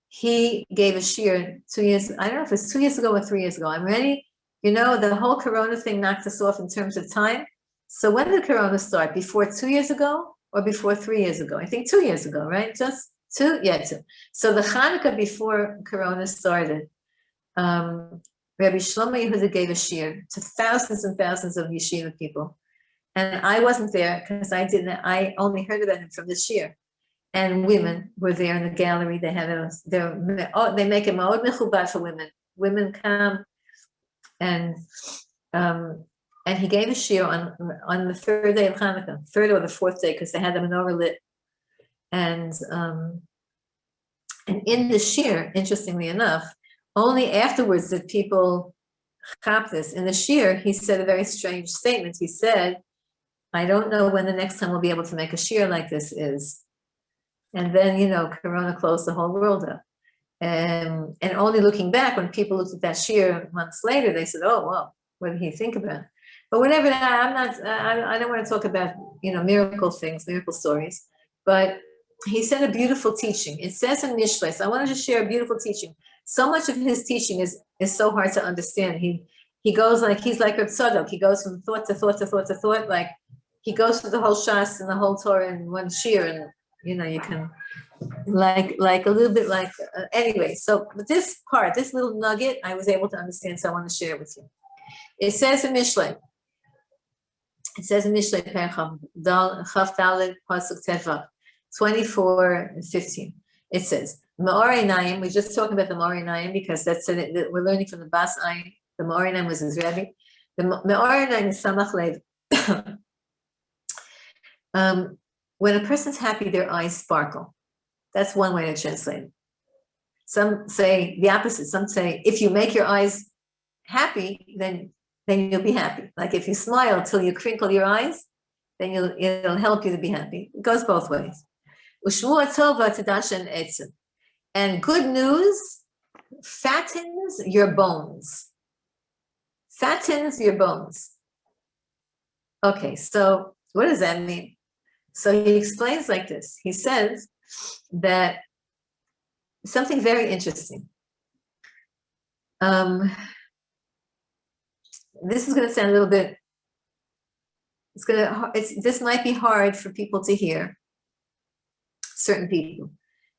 He gave a shir 2 years. I don't know if it's 2 years ago or 3 years ago. I'm ready. The whole Corona thing knocked us off in terms of time. So when did Corona start? Before 2 years ago or before 3 years ago? I think 2 years ago, right? Just two? Yeah, two. So the Chanukah before Corona started, Rabbi Shlomo Yehuda gave a shir to thousands and thousands of yeshiva people. And I wasn't there because I only heard about him from the shir. And women were there in the gallery. They had they make a ma'od mechubad for women. Women come and he gave a shir on the third day of Hanukkah, third or the fourth day, because they had the menorah lit. And in the shir, interestingly enough, only afterwards did people chop this. In the shir, he said a very strange statement. He said, I don't know when the next time we'll be able to make a shir like this is. And then, Corona closed the whole world up. And only looking back, when people looked at that shir months later, they said, oh, well, what did he think about? But whatever, I don't want to talk about, miracle things, miracle stories, but he said a beautiful teaching. It says in Mishlei, so I wanted to share a beautiful teaching. So much of his teaching is so hard to understand. He goes he's like Reb Tzadok. He goes from thought to thought to thought to thought, like he goes through the whole Shas and the whole Torah in one shir, and you can like a little bit like anyway. So this part, this little nugget, I was able to understand, so I want to share it with you. It says in Mishlei. Percham Chaf Dalet Pasuk Teva 24:15. It says Ma'or Einayim. We just talked about the Ma'or Einayim because that's it. We're learning from the Bas Ayin. The Ma'or Einayim was his Rebbe. The Ma'or Einayim is Samach Lev. When a person's happy, their eyes sparkle. That's one way to translate it. Some say the opposite. Some say if you make your eyes happy, then you'll be happy. Like if you smile till you crinkle your eyes, then it'll help you to be happy. It goes both ways. Ushmua tova tadashen etzem. And good news fattens your bones. Fattens your bones. Okay, so what does that mean? So he explains like this. He says that something very interesting. This is going to sound a little bit, this might be hard for people to hear, certain people.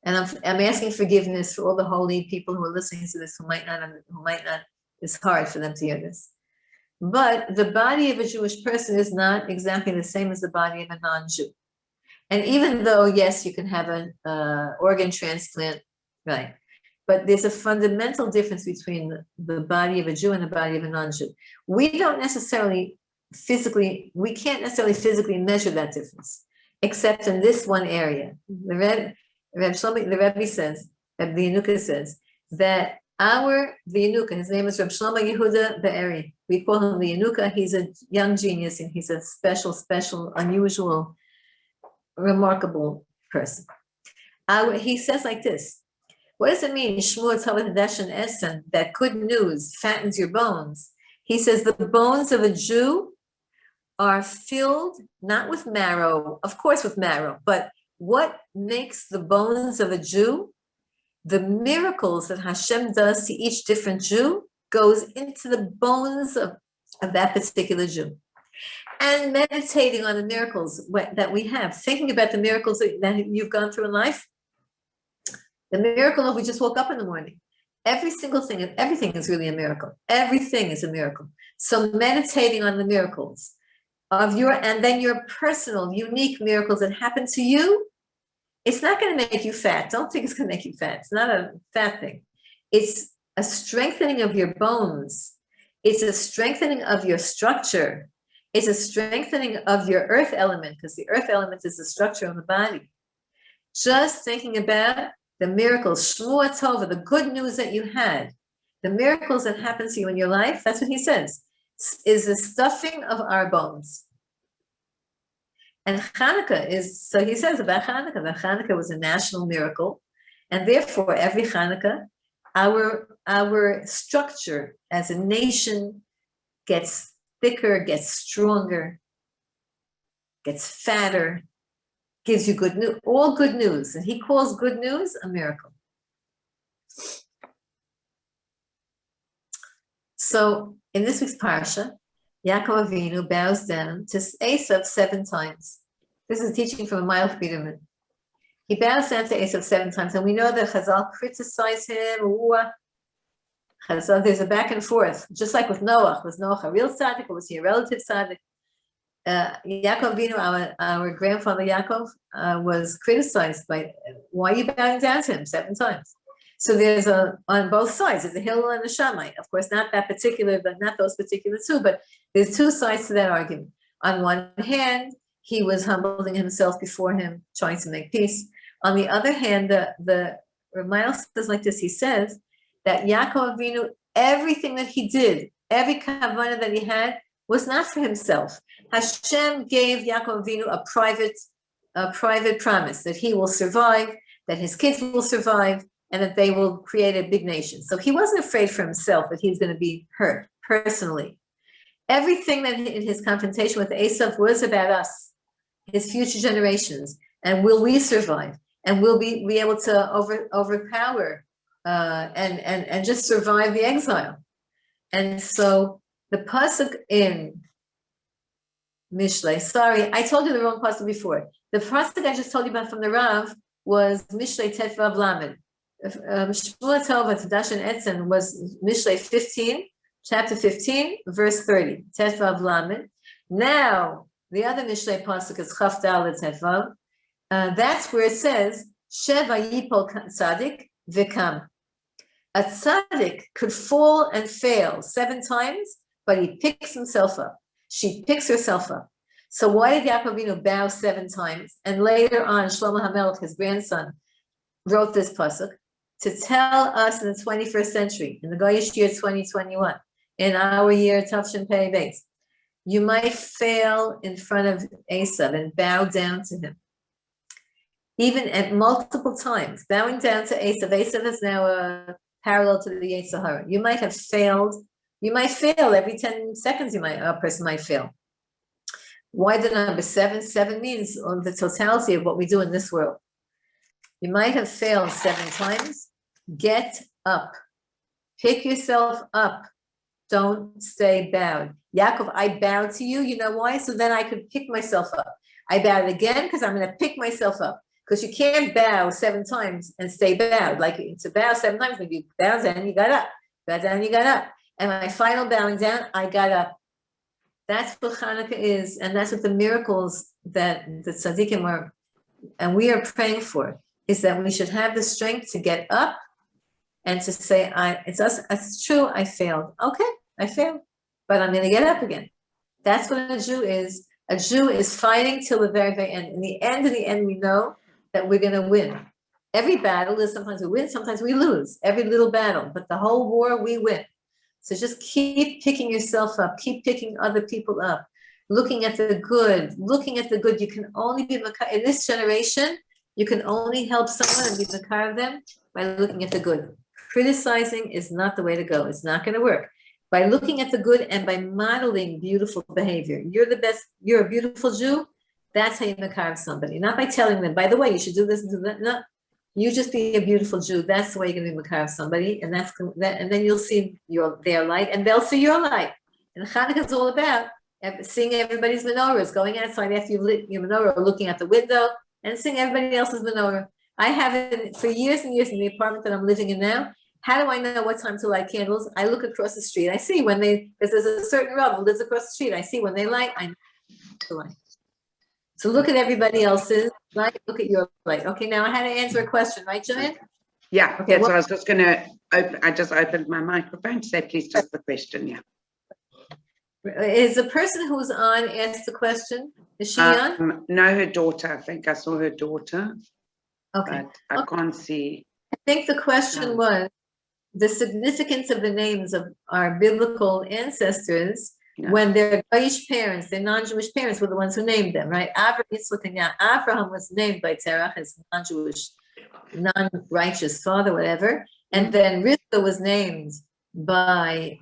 And I'm asking forgiveness for all the holy people who are listening to this who might not, it's hard for them to hear this. But the body of a Jewish person is not exactly the same as the body of a non-Jew. And even though, yes, you can have an organ transplant, right? But there's a fundamental difference between the body of a Jew and the body of a non-Jew. We can't necessarily physically measure that difference, except in this one area. The Rebbe says, the Chanuka says, that the Chanuka, his name is Reb Shlomo Yehuda Be'eri. We call him the Chanuka. He's a young genius and he's a special, unusual, remarkable person. He says like this. What does it mean, that good news fattens your bones? He says the bones of a Jew are filled not with marrow, of course with marrow, but what makes the bones of a Jew? The miracles that Hashem does to each different Jew goes into the bones of that particular Jew. And meditating on the miracles that we have, thinking about the miracles that you've gone through in life, the miracle of we just woke up in the morning. Every single thing, everything is really a miracle. Everything is a miracle. So meditating on the miracles of and then your personal, unique miracles that happen to you, it's not going to make you fat. Don't think it's going to make you fat. It's not a fat thing. It's a strengthening of your bones. It's a strengthening of your structure. It's a strengthening of your earth element, because the earth element is the structure of the body. Just thinking about the miracles, Shmua Tova, the good news that you had, the miracles that happen to you in your life, that's what he says, is the stuffing of our bones. And Chanuka so he says about Chanuka, that Chanuka was a national miracle, and therefore every Chanuka, our structure as a nation gets thicker, gets stronger, gets fatter, gives you good news, all good news. And he calls good news a miracle. So in this week's parsha, Yaakov Avinu bows down to Esav 7 times. This is teaching from a mild Biderman. He bows down to Esav 7 times, and we know that Chazal criticized him. Chazal, there's a back and forth, just like with Noah. Was Noah a real tzaddik, or was he a relative tzaddik? Yaakov Avinu, our grandfather Yaakov, was criticized by, why are you bowing down to him 7 times? So there's on both sides, there's a Hillel and a Shammai. Of course, not that particular, but not those particular two, but there's 2 sides to that argument. On one hand, he was humbling himself before him, trying to make peace. On the other hand, the Rochel says like this, he says that Yaakov Avinu, everything that he did, every kavanah that he had, was not for himself. Hashem gave Yaakov Avinu a private promise that he will survive, that his kids will survive, and that they will create a big nation. So he wasn't afraid for himself that he's going to be hurt personally. Everything that in his confrontation with Esav was about us, his future generations, and will we survive? And will be able to overpower and just survive the exile? And so the pasuk in Mishlei, sorry, I told you the wrong pasuk before. The pasuk I just told you about from the Rav was Mishlei Tet Vav Lamed. Shmua Tova Tadashen Etzen was Mishlei 15, chapter 15, verse 30. Tet Vav Lamed. Now the other Mishlei pasuk is Chaf Dalet Tet Vav. That's where it says Sheva Yipol Tzadik V'Kam. A tzaddik could fall and fail 7 times, but he picks himself up. She picks herself up. So why did Yaakov Avinu bow 7 times? And later on, Shlomo HaMelech, his grandson, wrote this pasuk to tell us in the 21st century, in the Goyish year 2021, in our year Tafshin Pei Beis, You might fail in front of Esav and bow down to him. Even at multiple times, bowing down to Esav. Esav is now a parallel to the Yetzer Hara. You might have failed. You might fail every 10 seconds. A person might fail. Why the number 7? 7 means on the totality of what we do in this world. You might have failed 7 times. Get up. Pick yourself up. Don't stay bowed. Yaakov, I bowed to you. You know why? So then I could pick myself up. I bowed again because I'm going to pick myself up. Because you can't bow 7 times and stay bowed. Like to bow 7 times, when you bow down, you got up. Bow down, you got up. And my final bowing down, I got up. That's what Chanuka is, and that's what the miracles that the tzaddikim are, and we are praying for, is that we should have the strength to get up and to say, it's true, I failed. Okay, I failed, but I'm going to get up again. That's what a Jew is. A Jew is fighting till the very, very end. In the end, we know that we're going to win. Every battle is sometimes we win, sometimes we lose. Every little battle, but the whole war we win. So just keep picking yourself up, keep picking other people up, looking at the good. You can only be, in this generation, you can only help someone and be makar of them by looking at the good. Criticizing is not the way to go. It's not going to work. By looking at the good and by modeling beautiful behavior. You're the best, you're a beautiful Jew. That's how you makar of somebody. Not by telling them, by the way, you should do this and do that. No. You just be a beautiful Jew. That's the way you're going to be makar of somebody, and and then you'll see their light, and they'll see your light. And Chanukah is all about seeing everybody's menorahs, going outside after you've lit your menorah, or looking at the window and seeing everybody else's menorah. I have it for years and years in the apartment that I'm living in now. How do I know what time to light candles? I look across the street. I see when because there's a certain Rav who lives across the street. I see when they light. I know to light. So look at everybody else's light, look at your light. Okay, now I had to answer a question, right, Joanne? Yeah, okay, so I was just going to I just opened my microphone to say, please just the question, yeah. Is the person who's on asked the question? Is she on? No, her daughter. I think I saw her daughter. Okay. But I can't see. I think the question was the significance of the names of our biblical ancestors. Yeah. When they're Jewish parents, they're non-Jewish parents were the ones who named them, right? Abraham was named by Terach, his non-Jewish, non-righteous father, whatever. And then Rivka was named by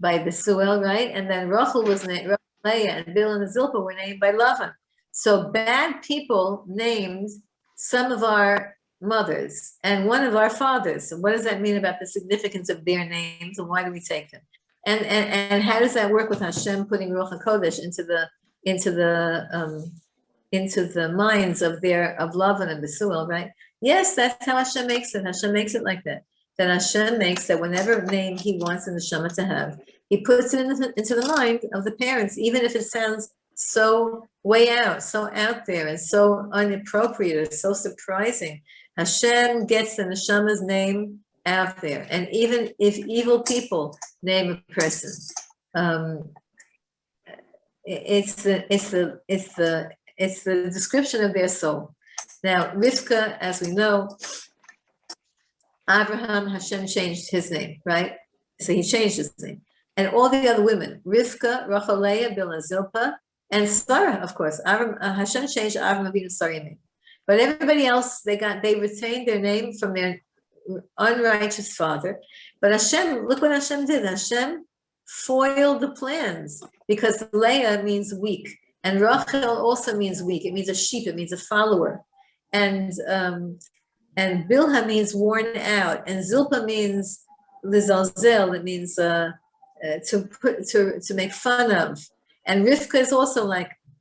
Besuel, right? And then Rochel was named, Leah and Bill and Zilpah were named by Lavan. So bad people named some of our mothers and one of our fathers. So what does that mean about the significance of their names, and why do we take them? And how does that work with Hashem putting Ruach HaKodesh into the minds of Lavan and Besuel, right? Yes, that's how Hashem makes it. Hashem makes it like that. That Hashem makes that whenever name He wants in the Shema to have, He puts it into the mind of the parents, even if it sounds so way out, so out there, and so inappropriate, so surprising. Hashem gets the Neshama's name out there, and even if evil people name a person, it's the description of their soul. Now, Rivka, as we know, Abraham, Hashem changed his name, right? So he changed his name, and all the other women, Rivka, Rochel, Leah, Bilhah, Zilpah, and Sarah, of course. Hashem changed Avraham Avinu Sarah's name, but everybody else they retained their name from their unrighteous father. But Hashem, look what Hashem did. Hashem foiled the plans, because Leah means weak, and Rachel also means weak. It means a sheep. It means a follower, and Bilhah means worn out, and Zilpah means lizalzel. It means to make fun of, and Rivka is also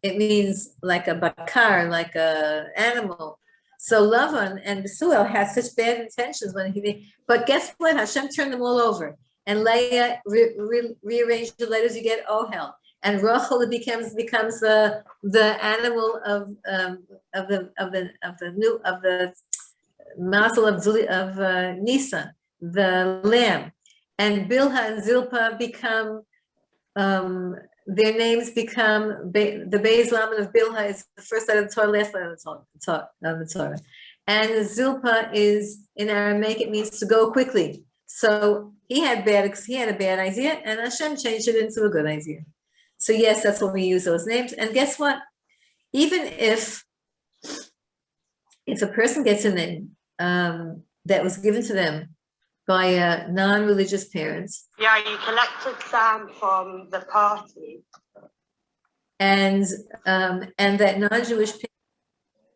it means like a bakar, like a animal. So Lavan and Besuel had such bad intentions but guess what? Hashem turned them all over. And Leah rearranged the letters. You get Ohel. And Rachel becomes the animal of the mazel of Nisan, the lamb. And Bilhah and Zilpah become their names become the Beis Lamed of Bilhah is the first letter of the Torah, last letter of the Torah. And Zilpah is in Aramaic, it means to go quickly. So he had a bad idea, and Hashem changed it into a good idea. So yes, that's when we use those names. And guess what? Even if a person gets a name that was given to them by non-religious parents, Yeah, you collected some from the party. and that non-Jewish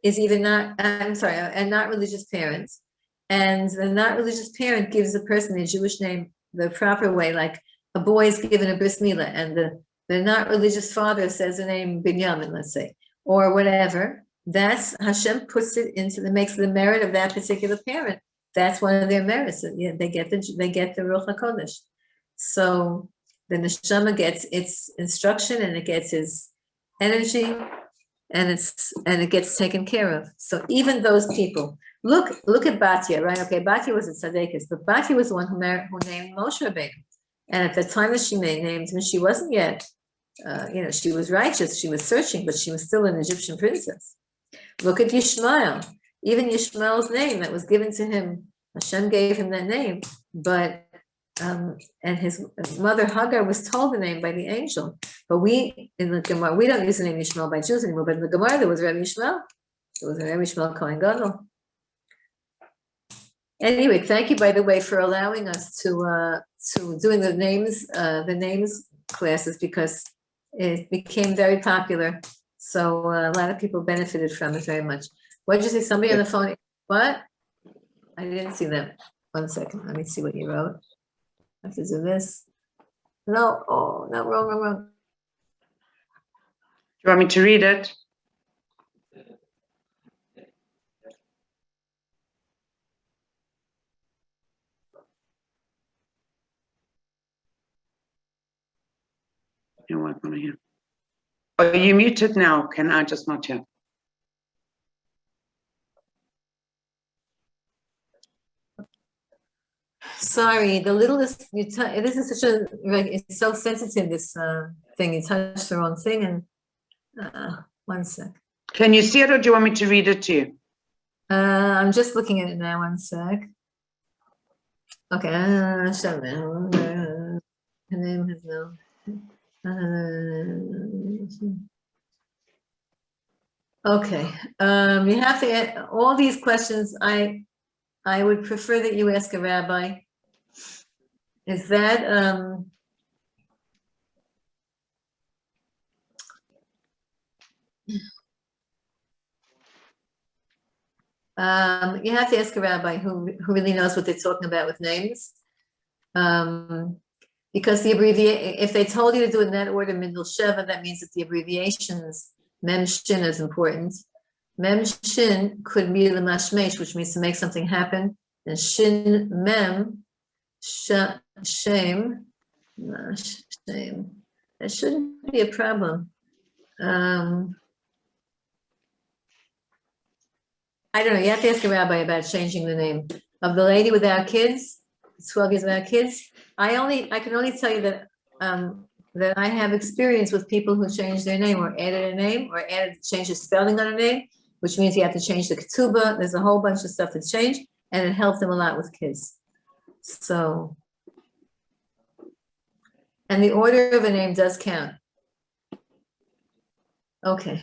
is either not, I'm sorry, and not religious parents, and the not religious parent gives the person a Jewish name the proper way, like a boy is given a bris milah, and the not religious father says the name Binyamin, let's say, or whatever. That's Hashem puts it into makes the merit of that particular parent. That's one of their merits. Yeah, they get the Ruach HaKodesh. So the neshama gets its instruction and it gets its energy, and it gets taken care of. So even those people, look at Batya, right? Okay, Batya was a tzaddikus, but Batya was the one who named Moshe Rabbeinu. And at the time that she made names, when she wasn't yet, she was righteous, she was searching, but she was still an Egyptian princess. Look at Yishmael. Even Yishmael's name that was given to him, Hashem gave him that name, but and his mother Hagar was told the name by the angel. But we, in the Gemara, we don't use the name Yishmael by Jews anymore, but in the Gemara there was Rabbi Yishmael. There was a Rabbi Yishmael Kohen Gadol. Anyway, thank you, by the way, for allowing us to doing the names classes, because it became very popular. So a lot of people benefited from it very much. What did you say? Somebody on the phone? What? I didn't see that. 1 second. Let me see what you wrote. I have to do this. No. Oh, no, wrong. Do you want me to read it? You want to hear? Are you muted now? Can I just not hear? Sorry, the littlest this is such a it's so sensitive, this thing. You touched the wrong thing, and 1 sec. Can you see it, or do you want me to read it to you? I'm just looking at it now. 1 sec. Okay. Her name has no. Okay. You have to all these questions. I would prefer that you ask a rabbi. Is that you have to ask a rabbi who really knows what they're talking about with names. Because the if they told you to do it in that order, Mindel Sheva, that means that the abbreviations, Mem Shin is important. Mem Shin could be the Mashmesh, which means to make something happen. And Shin Mem Shem, shame. That shouldn't be a problem. I don't know. You have to ask a rabbi about changing the name of the lady without kids. 12 years without kids. I can only tell you that that I have experience with people who changed their name or added a name or changed the spelling on a name, which means you have to change the ketubah. There's a whole bunch of stuff that's changed, and it helped them a lot with kids. So, and the order of a name does count. Okay.